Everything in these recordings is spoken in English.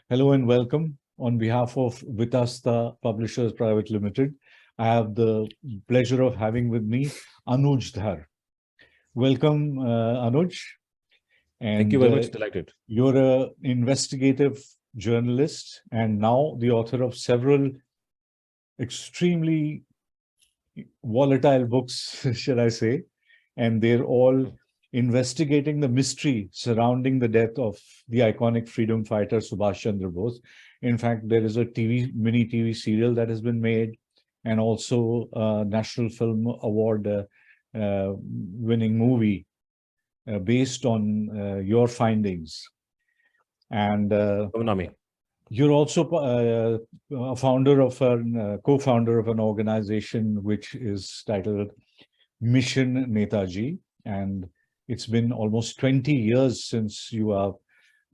Hello and welcome. On behalf of Vitasta Publishers Private Limited, I have the pleasure of having with me Anuj Dhar. Welcome, Anuj. Thank you And very much. Delighted. you're an investigative journalist and now the author of several extremely volatile books, shall I say, and they're all investigating the mystery surrounding the death of the iconic freedom fighter Subhash Chandra Bose. In fact, there is a mini TV serial that has been made, and also a National Film Award winning movie based on your findings. And Nami. you're also a founder of co-founder of an organization which is titled Mission Netaji, and it's been almost 20 years since you have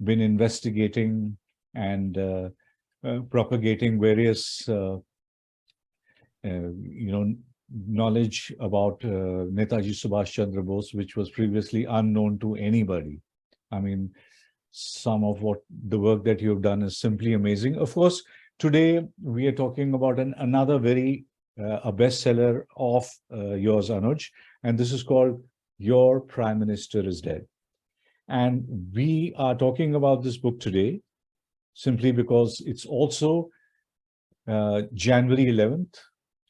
been investigating and propagating various, knowledge about Netaji Subhash Chandra Bose, which was previously unknown to anybody. I mean, some of what the work that you've done is simply amazing. Of course, today we are talking about another very a bestseller of yours, Anuj, and this is called Your Prime Minister is Dead. And we are talking about this book today simply because it's also January 11th.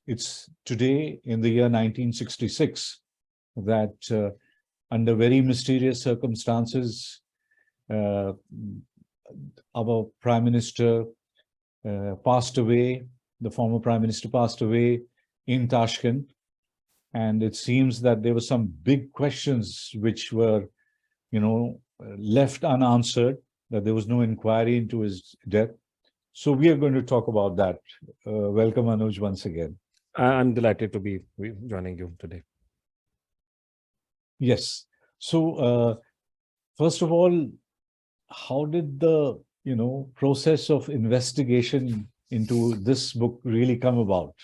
It's today in the year 1966 that under very mysterious circumstances, our Prime Minister passed away. The former Prime Minister passed away in Tashkent. And it seems that there were some big questions which were, left unanswered, that there was no inquiry into his death. So we are going to talk about that. Welcome, Anuj, once again. I'm delighted to be joining you today. Yes. So first of all, how did the process of investigation into this book really come about?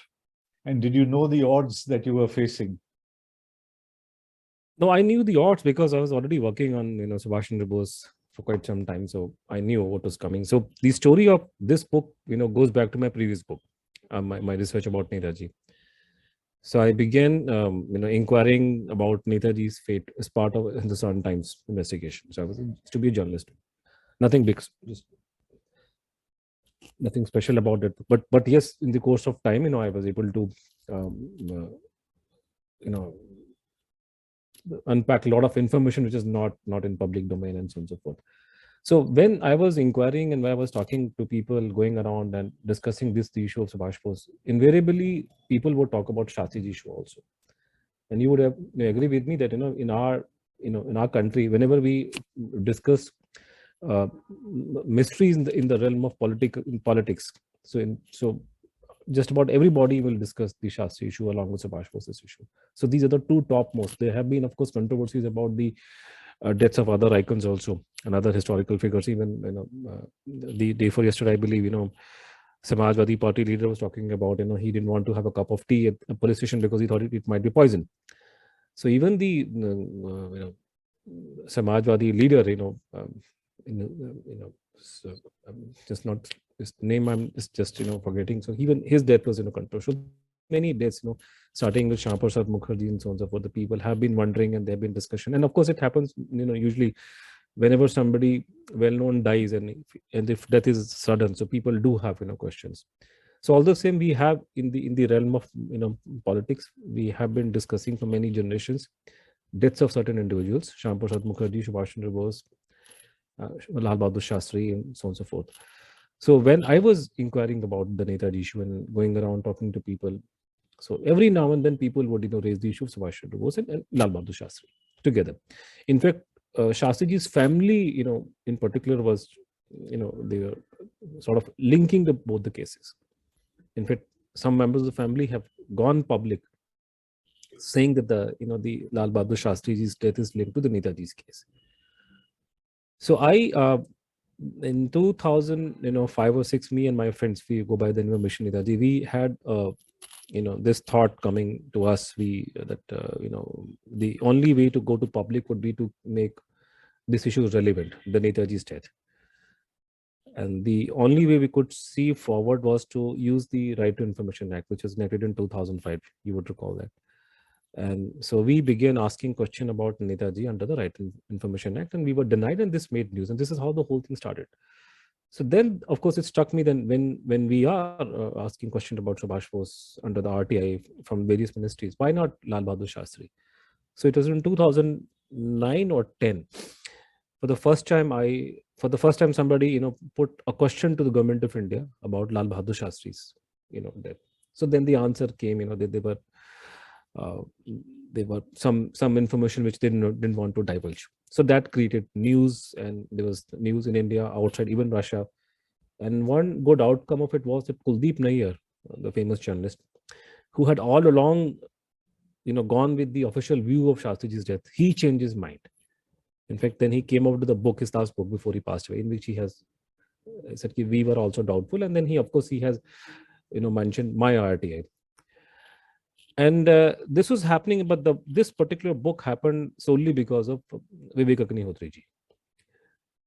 And did you know the odds that you were facing? No, I knew the odds because I was already working on Subhash Chandra Bose for quite some time, so I knew what was coming. So the story of this book goes back to my previous book, my research about Netaji. So I began inquiring about Netaji's fate as part of the Sun Times investigation. So I was to be a journalist. Nothing big, just nothing special about it. But yes, in the course of time, I was able to unpack a lot of information which is not in public domain and so on and so forth. So when I was inquiring and when I was talking to people, going around and discussing the issue of Subhash Bose, invariably people would talk about Shastri's issue also. And you would have agree with me that in our country, whenever we discuss mysteries in the realm of politics, so just about everybody will discuss the Shastri issue along with Subhash Bose's issue. So these are the two topmost. There have been, of course, controversies about the deaths of other icons also and other historical figures. Even the day before yesterday, I believe Samajwadi Party leader was talking about he didn't want to have a cup of tea at a police station because he thought it might be poison. So even the Samajwadi leader, just not his name, I'm just forgetting. So even his death was controversial. Many deaths, starting with Shyam Prasad Mukherjee and so on, so forth. The people have been wondering, and there have been discussion. And of course, it happens, usually whenever somebody well-known dies, and if death is sudden, so people do have questions. So all the same, we have in the realm of politics, we have been discussing for many generations deaths of certain individuals: Shyam Prasad Mukherjee, Subhash Chandra Bose, Lal Bahadur Shastri, and so on and so forth. So when I was inquiring about the Netaji issue and going around talking to people, so every now and then people would raise the issue of Subhash Chandra Bose and Lal Bahadur Shastri together. In fact, Shastriji's family, in particular, was they were sort of linking both the cases. In fact, some members of the family have gone public saying that the Lal Bahadur Shastriji's death is linked to the Netaji's case. So I in 2005 or 6, me and my friends, we go by the name of Mission Netaji, we had this thought coming to us, that the only way to go to public would be to make this issue relevant, the Netaji's death. And the only way we could see forward was to use the Right to Information Act, which was enacted in 2005. You would recall that. And so we began asking question about Netaji under the Right to Information Act, and we were denied, and this made news. And this is how the whole thing started. So then, of course, it struck me then when we are asking question about Subhash Bose under the RTI from various ministries, why not Lal Bahadur Shastri? So it was in 2009 or 10. For the first time, somebody put a question to the government of India about Lal Bahadur Shastri's death. So then the answer came. Uh, there were some information which they didn't want to divulge. So that created news, and there was news in India, outside, even Russia. And one good outcome of it was that Kuldeep Nayyar, the famous journalist, who had all along, gone with the official view of Shastriji's death, he changed his mind. In fact, then he came out with the book, his last book before he passed away, in which he has said we were also doubtful. And then he has, mentioned my RTI. And this was happening, but this particular book happened solely because of Vivek Agnihotri ji.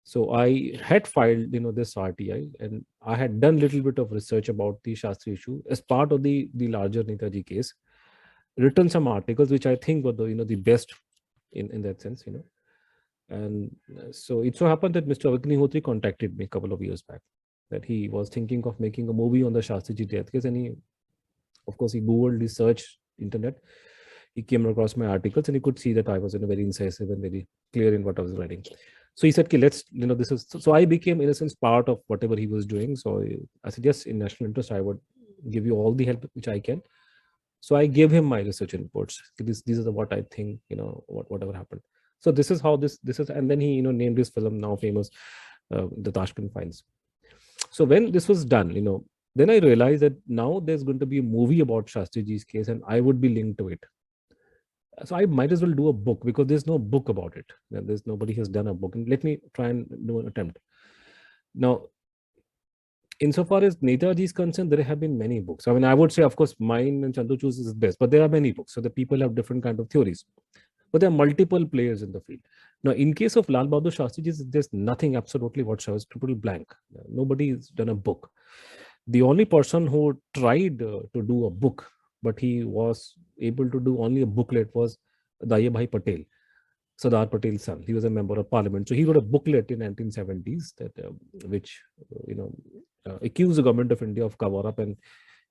So I had filed, this RTI, and I had done a little bit of research about the Shastri issue as part of the larger Netaji case, written some articles which I think were the best in that sense, And so it so happened that Mr. Agnihotri contacted me a couple of years back, that he was thinking of making a movie on the Shastriji death case, and he Googled, he searched internet, he came across my articles, and he could see that I was very incisive and very clear in what I was writing. So he said, okay, let's, this is, so I became in a sense part of whatever he was doing. So I said, yes, in national interest, I would give you all the help which I can. So I gave him my research inputs. These are what I think, whatever happened. So this is how this is, and then he, named this film now famous, the Tashkent Files. So when this was done, then I realized that now there's going to be a movie about Shastriji's case, and I would be linked to it. So I might as well do a book, because there's no book about it. Nobody has done a book, and let me try and do an attempt. Now, insofar as Netaji is concerned, there have been many books. I mean, I would say, of course, mine and Chandrachu's is best, but there are many books. So the people have different kind of theories. But there are multiple players in the field. Now, in case of Lal Bahadur Shastriji, there's nothing absolutely whatsoever. It's total blank. Nobody has done a book. The only person who tried to do a book, but he was able to do only a booklet, was Daya Bhai Patel, Sardar Patel's son. He was a member of parliament. So he wrote a booklet in 1970s that which accused the government of India of cover-up, and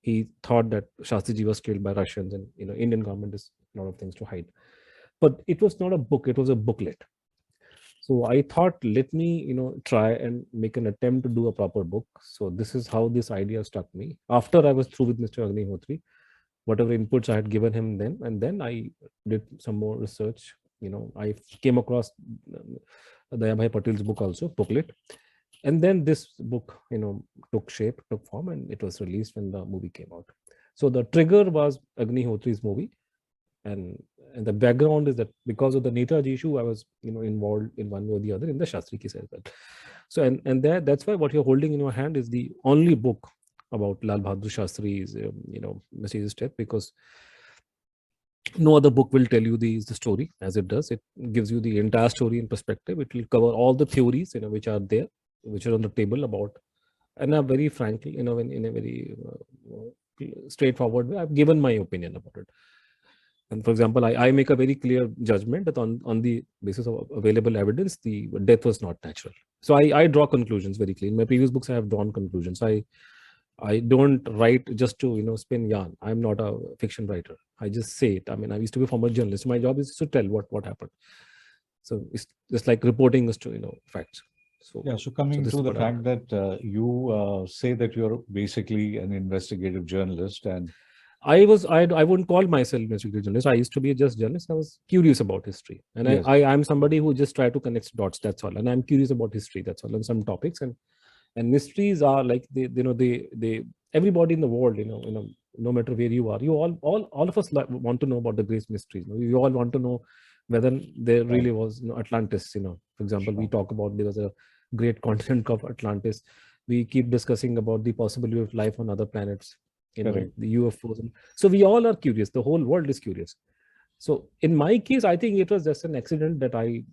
he thought that Shastriji was killed by Russians, and Indian government has a lot of things to hide. But it was not a book, it was a booklet. So I thought, let me, try and make an attempt to do a proper book. So this is how this idea struck me. After I was through with Mr. Agnihotri, whatever inputs I had given him then, and then I did some more research. I came across Dayabhai Patel's book also, booklet. And then this book, took shape, took form, and it was released when the movie came out. So the trigger was Agnihotri's movie. And the background is that because of the Netaji issue, I was, involved in one way or the other in the Shastri case as well. So, and that's why what you're holding in your hand is the only book about Lal Bahadur Shastri's, Mrs. death, because no other book will tell you the story as it does. It gives you the entire story in perspective. It will cover all the theories, which are there, which are on the table about, and I'm very frankly, in a very straightforward way, I've given my opinion about it. And for example, I make a very clear judgment that on the basis of available evidence, the death was not natural. So I draw conclusions very clearly. In my previous books, I have drawn conclusions. I don't write just to spin yarn. I'm not a fiction writer. I just say it. I mean, I used to be a former journalist. My job is to tell what happened. So it's just like reporting is to facts. So yeah. So coming to the fact that you say that you're basically an investigative journalist, and I wouldn't call myself a journalist. I used to be just journalist. I was curious about history, and yes. I'm somebody who just try to connect dots. That's all. And I'm curious about history. That's all. On some topics, and mysteries are like they everybody in the world, no matter where you are, you all of us want to know about the great mysteries. We all want to know whether there really was Atlantis. For example, we talk about there was a great continent of Atlantis. We keep discussing about the possibility of life on other planets. The UFOs. So we all are curious. The whole world is curious. So in my case, I think it was just an accident that I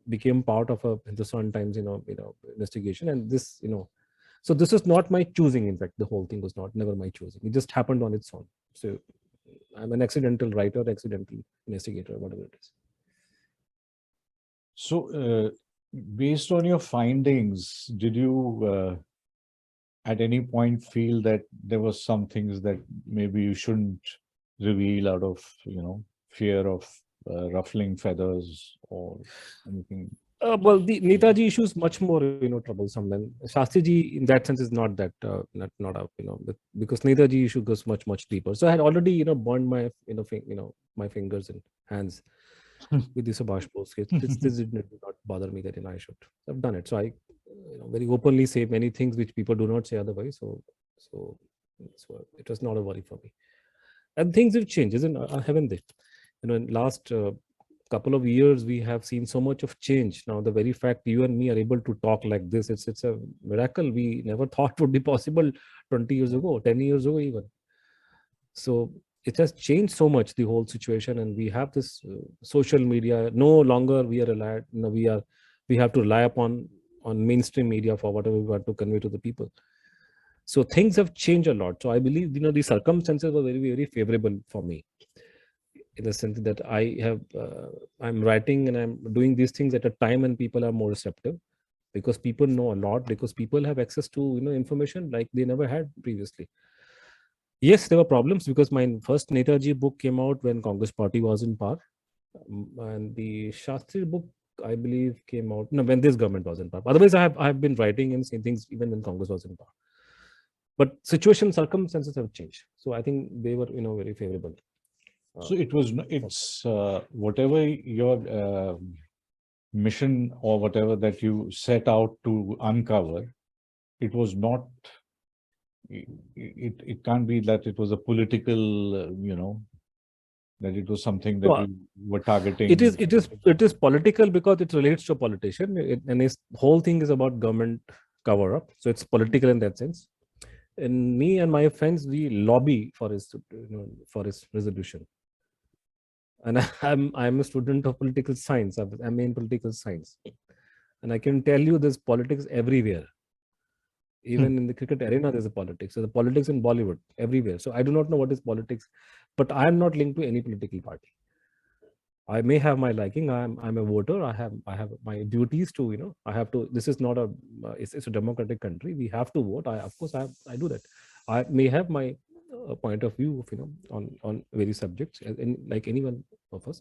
became part of a Hindustan Times, investigation. And this, So this is not my choosing. In fact, the whole thing was not never my choosing. It just happened on its own. So I'm an accidental writer, accidental investigator, whatever it is. So, based on your findings, did you at any point feel that there was some things that maybe you shouldn't reveal out of, fear of ruffling feathers or anything? Well, the Netaji issue is much more, troublesome than Shastriji. In that sense, is not that not a because Netaji issue goes much deeper. So I had already burned my my fingers and hands with the Subhash Bose case. This did not bother me that I should have done it. So I very openly say many things which people do not say otherwise. So it was not a worry for me. And things have changed, haven't they? In last couple of years, we have seen so much of change. Now, the very fact you and me are able to talk like this, it's a miracle we never thought would be possible 20 years ago, 10 years ago even. So it has changed so much, the whole situation, and we have this social media. No longer we are relied, we have to rely upon mainstream media for whatever we want to convey to the people. So things have changed a lot. So I believe the circumstances were very favorable for me, in the sense that I'm writing and I'm doing these things at a time when people are more receptive, because people know a lot, because people have access to information like they never had previously. Yes, there were problems because my first Netaji book came out when Congress Party was in power, and the Shastri book, I believe, came out when this government was in power. Otherwise, I have been writing and saying things even when Congress was in power. But circumstances have changed. So I think they were very favorable. So it's whatever your mission or whatever that you set out to uncover, it was not. It can't be that it was a political, that it was something that you were targeting. It is political because it relates to a politician, and its whole thing is about government cover up. So it's political in that sense. And me and my friends, we lobby for his resolution. And I'm a student of political science. I'm in political science, and I can tell you there's politics everywhere. Even in the cricket arena, there's a politics. So the politics in Bollywood everywhere. So I do not know what is politics, but I am not linked to any political party. I may have my liking. I'm a voter. I have my duties to I have to. This is not a it's a democratic country. We have to vote. Of course I do that. I may have my point of view of on various subjects, like anyone of us.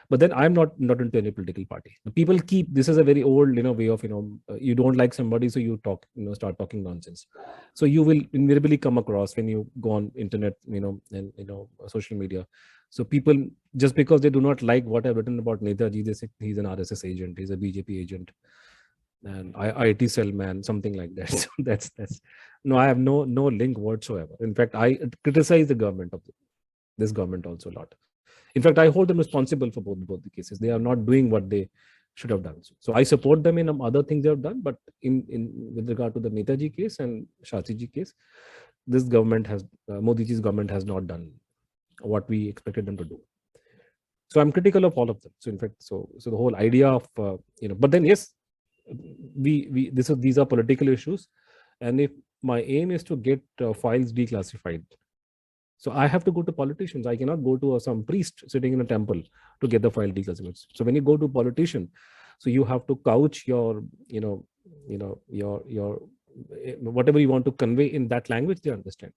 But then I'm not into any political party. People keep this is a very old way of you don't like somebody, so you start talking nonsense. So you will invariably come across when you go on internet and social media. So people, just because they do not like what I've written about Netaji, they say he's an RSS agent, he's a BJP agent, and IT cell man, something like that. So that's no, I have no link whatsoever. In fact, I criticize the government of this government also a lot. In fact, I hold them responsible for both the cases. They are not doing what they should have done. So I support them in other things they have done, but in with regard to the Netaji case and Shastriji case, this government has Modiji's government has not done what we expected them to do. So I'm critical of all of them. So in fact, so the whole idea of but then yes, these are political issues, and if my aim is to get files declassified, so I have to go to politicians. I cannot go to some priest sitting in a temple to get the file declassified. So when you go to politician, so you have to couch your your whatever you want to convey in that language they understand.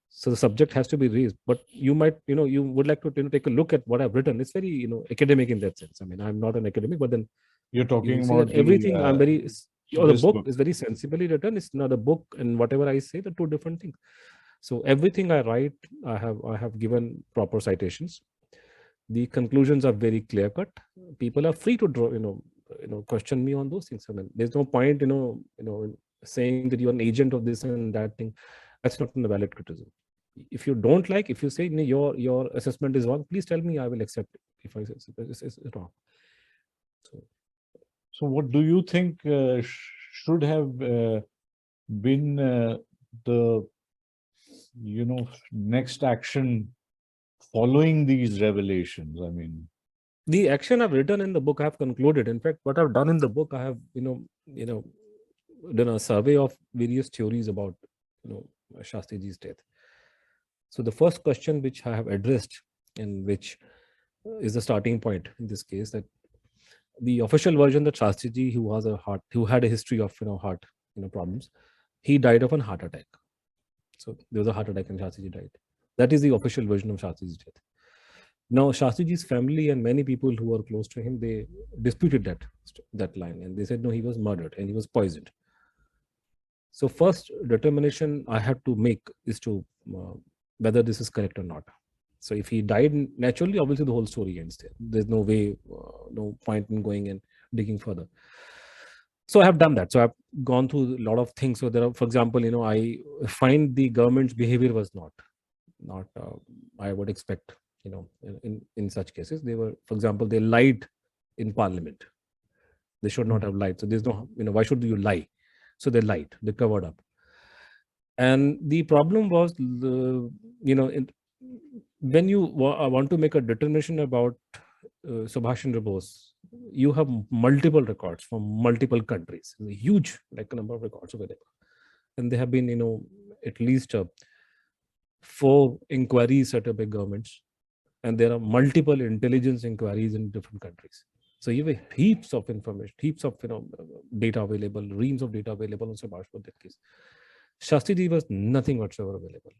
So the subject has to be raised, but you might you would like to take a look at what I've written. It's very academic in that sense. I mean, I'm not an academic, but then you're talking about everything. I'm very the book is very sensibly written. It's not a book, and whatever I say, the two different things. So everything I write, I have given proper citations. The conclusions are very clear cut. People are free to draw, question me on those things. I mean, there's no point, saying that you're an agent of this and that thing. That's not a valid criticism. If you don't like, if you say your assessment is wrong, please tell me. I will accept it. If I say it's wrong. So what do you think should have been the next action following these revelations? I mean, the action I've written in the book, I have concluded. In fact, what I've done in the book, I have done a survey of various theories about, Shastriji's death. So the first question which I have addressed, and which is the starting point in this case, that the official version that Shastriji, who had a history of heart problems, he died of a heart attack. So there was a heart attack and Shastriji died. That is the official version of Shastriji's death. Now Shastriji's family and many people who were close to him, they disputed that line, and they said no, he was murdered and he was poisoned. So first determination I have to make is to whether this is correct or not. So if he died naturally, obviously the whole story ends there. There's no way, no point in going and digging further. So I have done that. So I've gone through a lot of things. So there are, for example, I find the government's behavior was not I would expect, in such cases. They were, for example, they lied in parliament. They should not have lied. So there's no, why should you lie? So they lied, they covered up. And the problem was, when you want to make a determination about Subhash Chandra Bose, you have multiple records from multiple countries, a huge number of records available. And there have been, at least 4 inquiries set up by governments. And there are multiple intelligence inquiries in different countries. So you have heaps of information, heaps of data available, reams of data available on Subhash for that case. Shastriji was nothing whatsoever available.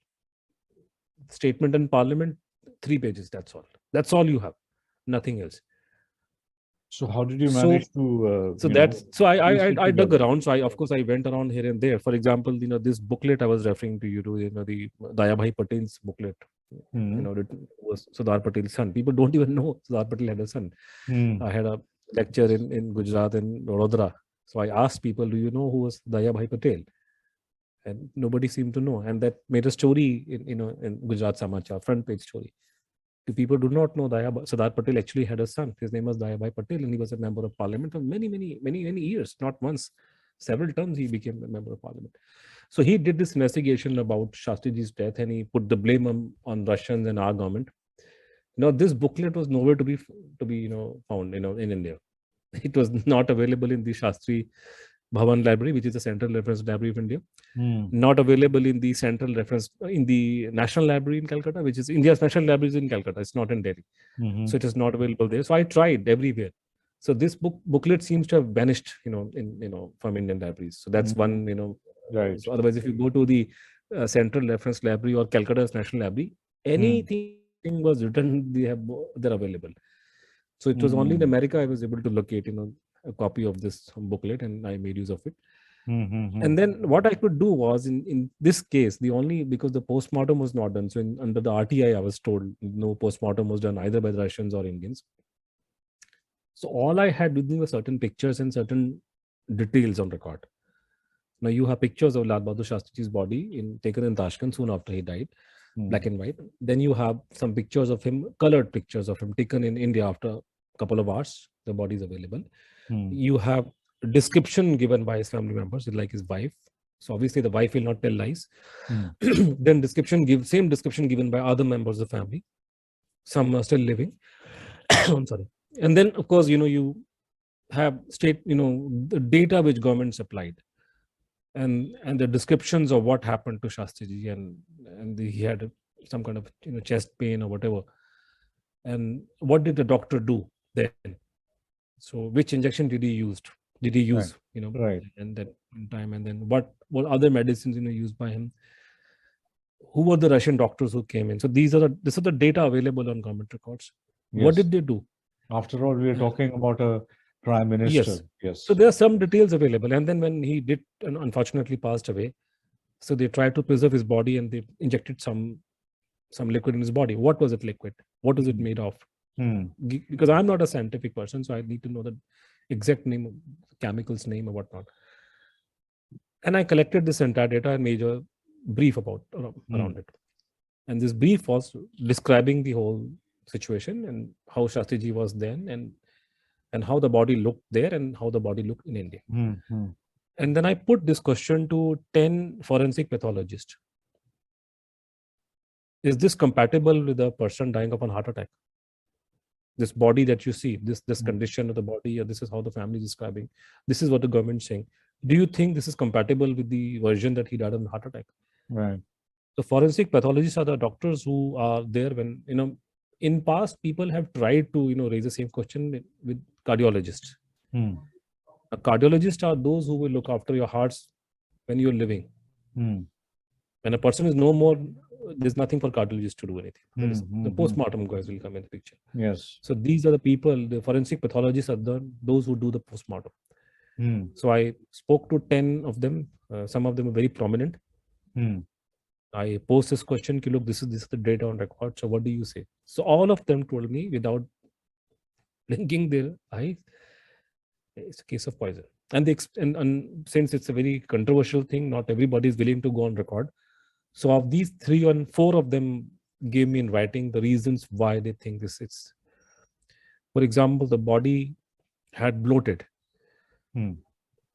Statement in parliament, 3 pages, that's all. That's all you have, nothing else. So how did you manage to? I dug around. So I went around here and there. For example, this booklet I was referring to you to, the Dayabhai Patel's booklet, written was Sardar Patel's son. People don't even know Sardar Patel had a son. I had a lecture in Gujarat and Vadodara. So I asked people, do you know who was Dayabhai Patel? And nobody seemed to know. And that made a story in Gujarat Samachar, front page story. The people do not know Sardar Patel actually had a son. His name was Dayabhai Patel, and he was a member of parliament for many years, not once. Several terms he became a member of parliament. So he did this investigation about Shastriji's death, and he put the blame on Russians and our government. This booklet was nowhere to be found in India. It was not available in the Shastri Bhavan Library, which is the Central Reference Library of India. Not available in the in the National Library in Calcutta, which is India's National Library is in Calcutta. It's not in Delhi. So it is not available there. So I tried everywhere. So this booklet seems to have vanished, from Indian libraries. So that's one, Right. So otherwise, if you go to the Central Reference Library or Calcutta's National Library, anything was written, they're available. So it was only in America I was able to locate, a copy of this booklet, and I made use of it. And then what I could do was, in this case, because the postmortem was not done. So under the RTI, I was told no postmortem was done either by the Russians or Indians. So all I had with me were certain pictures and certain details on record. Now you have pictures of Lal Bahadur Shastriji's body taken in Tashkent soon after he died, black and white. Then you have some pictures of him, colored pictures of him taken in India after a couple of hours. The body is available. You have description given by his family members, like his wife. So obviously the wife will not tell lies. Then same description given by other members of the family. Some are still living. I'm sorry. And then of course, you have the data which government supplied, and the descriptions of what happened to Shastriji, and he had some kind of chest pain or whatever. And what did the doctor do then? So which injection did he use? Right. And that time, and then what other medicines used by him? Who were the Russian doctors who came in? So this is the data available on government records. Yes. What did they do? After all, we are talking about a prime minister. Yes. So there are some details available. And then when he did, unfortunately passed away, so they tried to preserve his body, and they injected some liquid in his body. What was it liquid? What was it made of? Because I'm not a scientific person, so I need to know the exact name, chemicals name or whatnot. And I collected this entire data and made a brief around it. And this brief was describing the whole situation and how Shastriji was then, and how the body looked there and how the body looked in India. And then I put this question to 10 forensic pathologists. Is this compatible with a person dying of a heart attack? This body that you see, this condition of the body, or this is how the family is describing. This is what the government is saying. Do you think this is compatible with the version that he died of a heart attack? Right. The forensic pathologists are the doctors who are there when, in past people have tried to, raise the same question with cardiologists. Hmm. A cardiologist are those who will look after your hearts when you're living. Hmm. When a person is no more, there's nothing for cardiologists to do anything. There is, the Hmm. postmortem guys will come in the picture. Yes. So these are the people, the forensic pathologists are those who do the postmortem. Hmm. So I spoke to 10 of them. Some of them are very prominent. Hmm. I posed this question, ki, look, this is the data on record. So what do you say? So all of them told me without blinking their eyes, it's a case of poison. And, and since it's a very controversial thing, not everybody is willing to go on record. So of these 3 and 4 of them gave me in writing the reasons why they think this is. For example, the body had bloated. Hmm.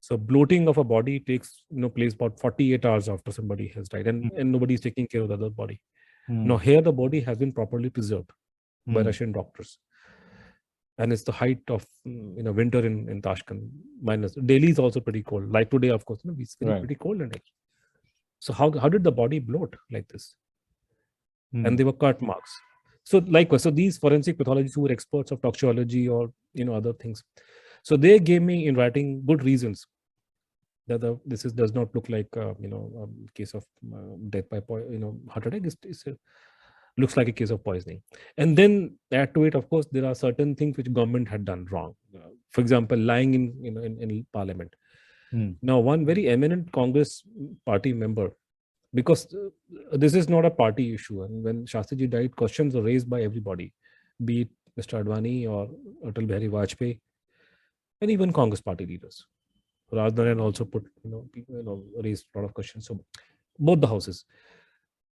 So bloating of a body takes place about 48 hours after somebody has died, and nobody is taking care of the other body. Hmm. Now here the body has been properly preserved by Hmm. Russian doctors, and it's the height of winter in Tashkent. Minus Delhi is also pretty cold. Like today, of course, it's Right. pretty cold in Delhi. So how did the body bloat like this? Hmm. And they were cut marks. So likewise, so these forensic pathologists who were experts of toxicology or other things, so they gave me in writing good reasons that this does not look like case of death by heart attack. Looks like a case of poisoning. And then add to it, of course, there are certain things which government had done wrong. For example, lying in parliament. Hmm. Now, one very eminent Congress party member, because this is not a party issue, and when Shastriji died, questions were raised by everybody, be it Mr. Advani or Atal Bihari Vajpayee, and even Congress party leaders. Rajnaran also put, people, raised a lot of questions. So both the houses.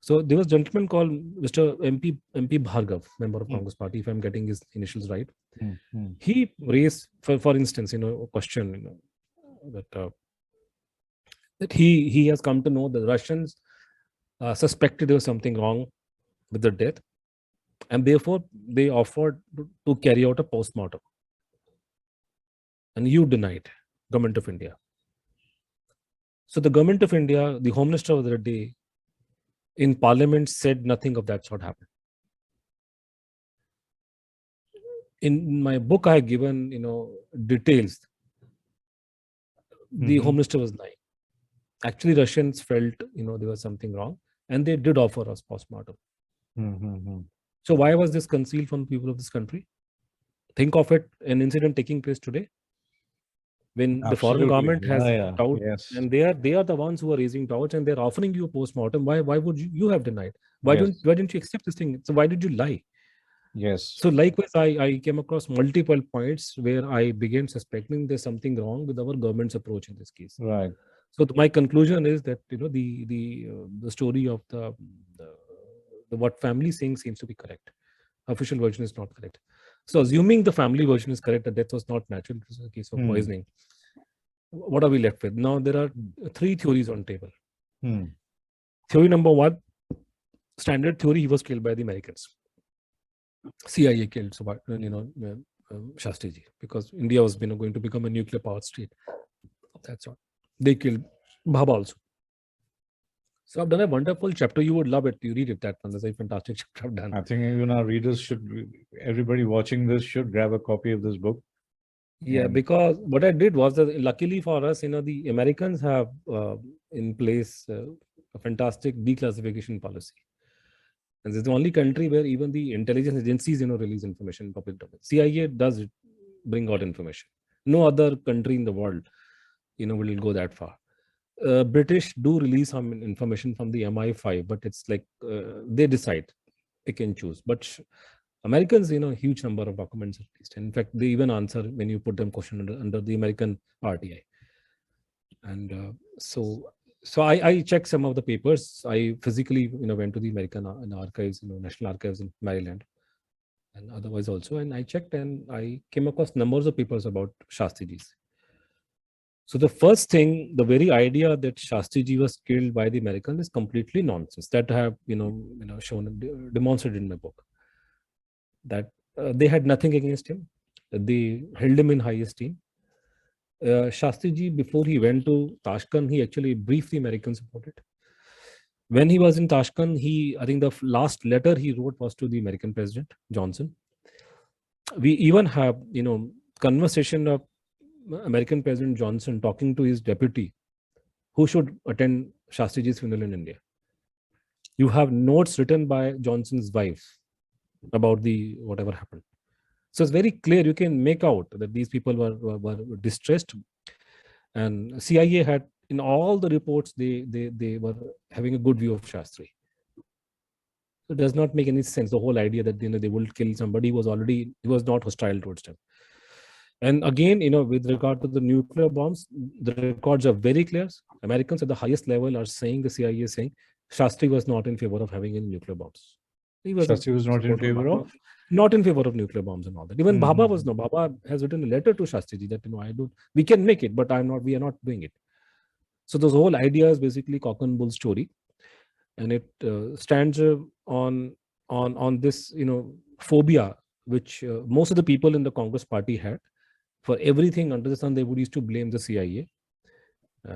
So there was a gentleman called Mr. MP Bhargav, member of Congress party, if I'm getting his initials right. Hmm. Hmm. He raised, for instance, a question, that he has come to know the Russians suspected there was something wrong with the death, and therefore they offered to carry out a post-mortem. And you denied, Government of India. So the Government of India, the Home Minister of the day, in Parliament said nothing of that sort happened. In my book, I have given, details. The Home Minister was lying. Actually, Russians felt, there was something wrong, and they did offer us postmortem. So why was this concealed from people of this country? Think of it, an incident taking place today, when the foreign government has doubt, Yes. and they are the ones who are raising doubts, and they're offering you a postmortem. Why would you have denied? Why didn't you accept this thing? So why did you lie? Yes. So likewise, I came across multiple points where I began suspecting there's something wrong with our government's approach in this case. Right. So my conclusion is that the story of the what family saying seems to be correct. Official version is not correct. So assuming the family version is correct, that death was not natural, it was a case of poisoning. What are we left with? Now there are 3 theories on table. Theory number 1, standard theory, he was killed by the Americans. CIA killed Shastriji, because India was going to become a nuclear powered state. That's all. They killed Bhabha also. So I've done a wonderful chapter. You would love it. You read it. That one. That's a fantastic chapter I've done. I think even our readers everybody watching this should grab a copy of this book. Yeah, because what I did was that luckily for us, the Americans have in place a fantastic declassification policy. And this is the only country where even the intelligence agencies, release information in public domain. CIA does bring out information. No other country in the world, will go that far. British do release some information from the MI5, but it's like they decide, pick and choose. But Americans, huge number of documents at least. And in fact, they even answer when you put them question under the American RTI. And so I checked some of the papers. I physically, went to the American archives, National Archives in Maryland, and otherwise also. And I checked, and I came across numbers of papers about Shastriji's. So the first thing, the very idea that Shastriji was killed by the Americans is completely nonsense. That I have, shown, demonstrated in my book. That they had nothing against him. They held him in high esteem. Shastriji, before he went to Tashkent, he actually briefed the Americans about it. When he was in Tashkent, I think the last letter he wrote was to the American President Johnson. We even have, conversation of American President Johnson talking to his deputy, who should attend Shastriji's funeral in India. You have notes written by Johnson's wife about the whatever happened. So it's very clear. You can make out that these people were distressed, and CIA had, in all the reports, they were having a good view of Shastri. So it does not make any sense. The whole idea that they will kill somebody he was not hostile towards them. And again, with regard to the nuclear bombs, the records are very clear. Americans at the highest level are saying, the CIA is saying, Shastri was not in favor of having any nuclear bombs. Shastri was not in favor of? Not in favor of nuclear bombs and all that. Even Bhabha was not. Bhabha has written a letter to Shastriji that, we can make it, but we are not doing it. So this whole idea is basically cock and bull story. And it stands on this, phobia, which most of the people in the Congress party had. For everything under the sun, they would used to blame the CIA,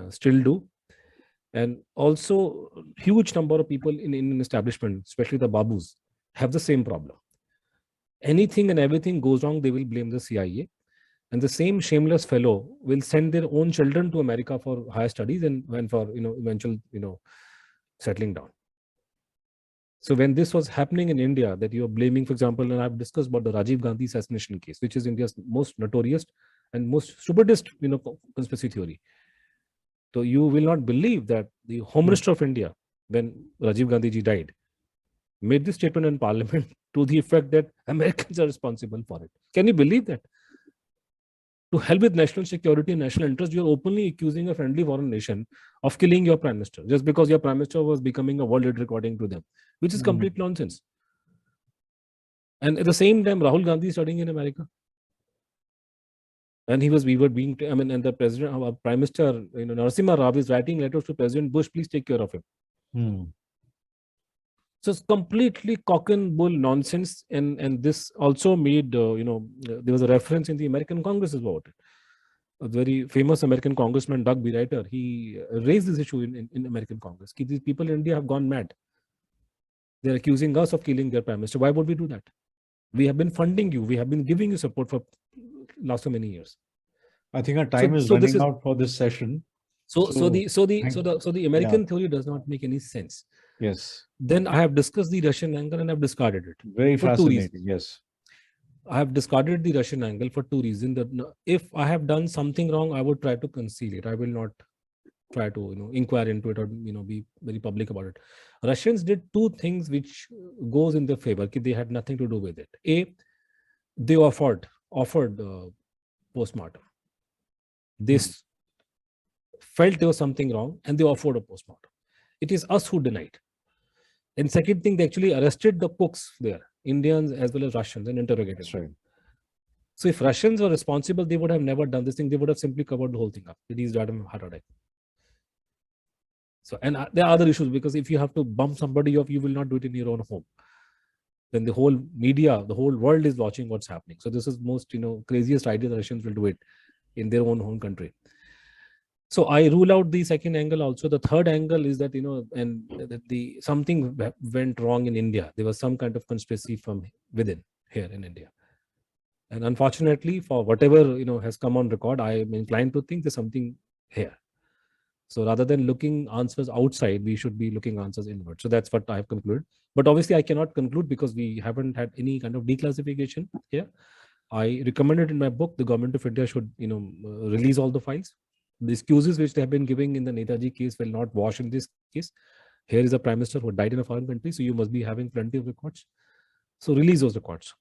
still do. And also, huge number of people in Indian establishment, especially the Babus, have the same problem. Anything and everything goes wrong, they will blame the CIA. And the same shameless fellow will send their own children to America for higher studies and for eventual settling down. So when this was happening in India, that you are blaming, for example, and I've discussed about the Rajiv Gandhi assassination case, which is India's most notorious and most stupidest, conspiracy theory. So you will not believe that the Home Minister of India, when Rajiv Gandhi ji died, made this statement in Parliament to the effect that Americans are responsible for it. Can you believe that? To help with national security and national interest, you are openly accusing a friendly foreign nation of killing your prime minister just because your prime minister was becoming a world leader according to them, which is complete nonsense. And at the same time, Rahul Gandhi is studying in America. And and the president, our prime minister, Narasimha Rao is writing letters to President Bush, please take care of him. So it's completely cock and bull nonsense. And this also made, there was a reference in the American Congress about it. A very famous American congressman, Doug Berreiter, he raised this issue in American Congress. These people in India have gone mad. They're accusing us of killing their prime minister. Why would we do that? We have been funding you. We have been giving you support for last so many years. I think our time is running out for this session. So the American theory does not make any sense. Yes. Then I have discussed the Russian angle and I've discarded it. Very fascinating. Yes. I have discarded the Russian angle for two reasons. That if I have done something wrong, I would try to conceal it. I will not try to inquire into it or be very public about it. Russians did two things which goes in their favor. They had nothing to do with it. A, they offered postmortem. They felt there was something wrong and they offered a postmortem. It is us who denied. And second thing, they actually arrested the cooks there, Indians as well as Russians, and interrogated them. Right. So if Russians were responsible, they would have never done this thing. They would have simply covered the whole thing up. It is heart attack. So, and there are other issues, because if you have to bump somebody off, you will not do it in your own home. Then the whole media, the whole world is watching what's happening. So this is most, craziest idea the Russians will do it in their own home country. So I rule out the second angle also. The third angle is that, something went wrong in India. There was some kind of conspiracy from within here in India. And unfortunately, for whatever, has come on record, I am inclined to think there's something here. So rather than looking answers outside, we should be looking answers inward. So that's what I have concluded. But obviously I cannot conclude because we haven't had any kind of declassification here. I recommended in my book, the government of India should, release all the files. The excuses which they have been giving in the Netaji case will not wash in this case. Here is a prime minister who died in a foreign country, so you must be having plenty of records. So release those records.